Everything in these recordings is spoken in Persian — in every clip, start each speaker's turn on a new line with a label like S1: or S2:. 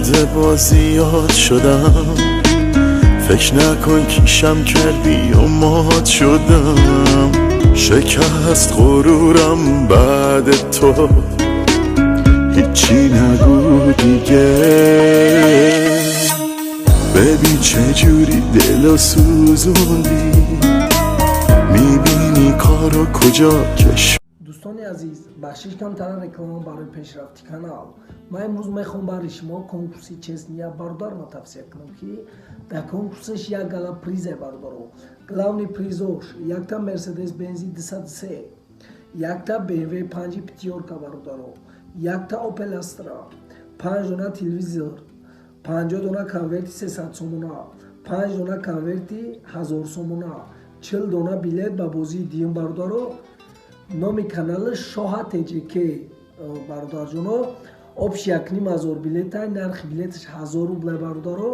S1: وارد بازیات شدم، فکر نکن کیشم کردی و مات شدم. شکست غرورم بعد تو، هیچی نگو دیگه. ببین چجوری دلو سوزوندی، میبینی کارو کجا کش.
S2: دوستان عزیز، بخشش کمتر رکلام برای پیشرفتی کانال. من امروز میخوام برای شما کنکورس چسنی برادر ما توصیه کنم که در کنکورسش یک گلا پریز بردارو. گلاونی پریزوش یک تا مرسدس بنزی 203، یک تا BMW 5 پیتیورکا بردارو، یک تا اوپل استرا، 5 دونه تلویزیون، 50 دونه کنورتی 300 سومونا، 5 دونه کنورتی 1000 سومونا، 40 دونه بیلیت با بازی دیم بردارو. نام کانال شاه تجیکی برادر جونو. обш 1500 билета, нархи билеташ 1000 рубля бародаро.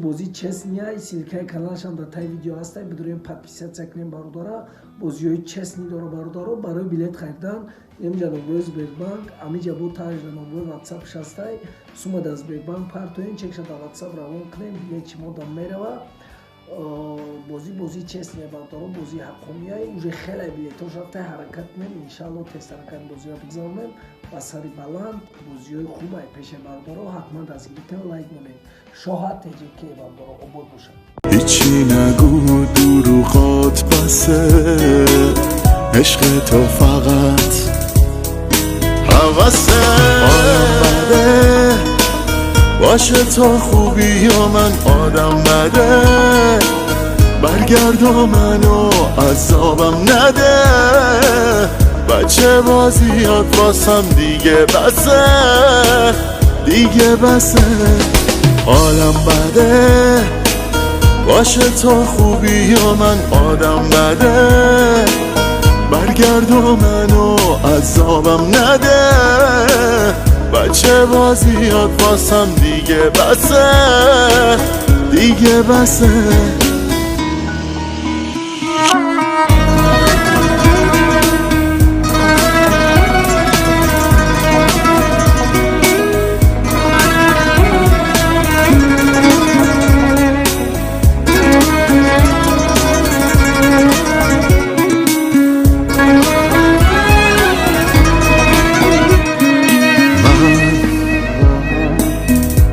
S2: Бозӣ честния, силкаи каналаш ҳам дар таи видео ҳаста. Бидурем подписатсия кунем бародара. Бозиҳои честни дора бародаро. Барои билет харидан инҷа номбаи Сбербанк, амиҷа бо таҷра номбаи WhatsApp шастай. Сума дар Сбербанк партоен, чекша дар WhatsApp равон кунем, билет шумо дан мерава. бозӣ честния бародаро, бозӣ ҳаққонияи уже хеле билетош рафта ҳаракат кунем. Иншалло тестаракани бозиҳо бигзаронем. با سری بلند بازی‌های خوبه پیش بردارو. حتما دستگیری کنید، لایک کنید. شاه تجیکی بردارو عبود باشه.
S1: هیچی نگو دروغات بسه، عشق تو فقط حواسه. بده باشه تا خوبی یا من آدم بده، برگرد و منو عذابم نده. بچه بازیات واسم دیگه بسه، دیگه بسه. حالم بده باشه تا خوبی یا من آدم بده، برگرد و منو عذابم نده. بچه بازیات واسم دیگه بسه، دیگه بسه.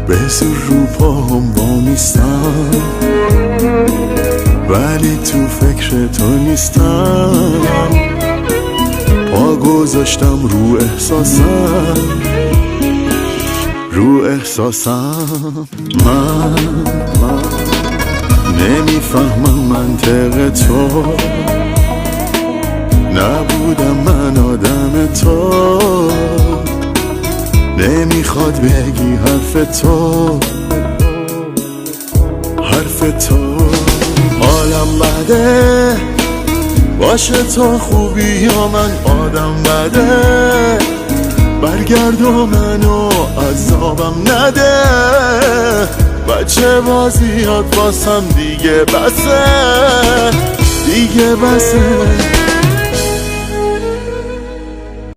S1: به زور رو پاهم وامیستم، ولی تو فکر تو نیستم. پا گذاشتم رو احساسم. من نمیفهمم منطق تو، نبودم من آدم تو. نمیخواد بگی حرف تو. حالم بده باشه تا خوبی یا من آدم بده، برگرد و منو عذابم نده. بچه بازیات واسم دیگه بسه، دیگه بسه.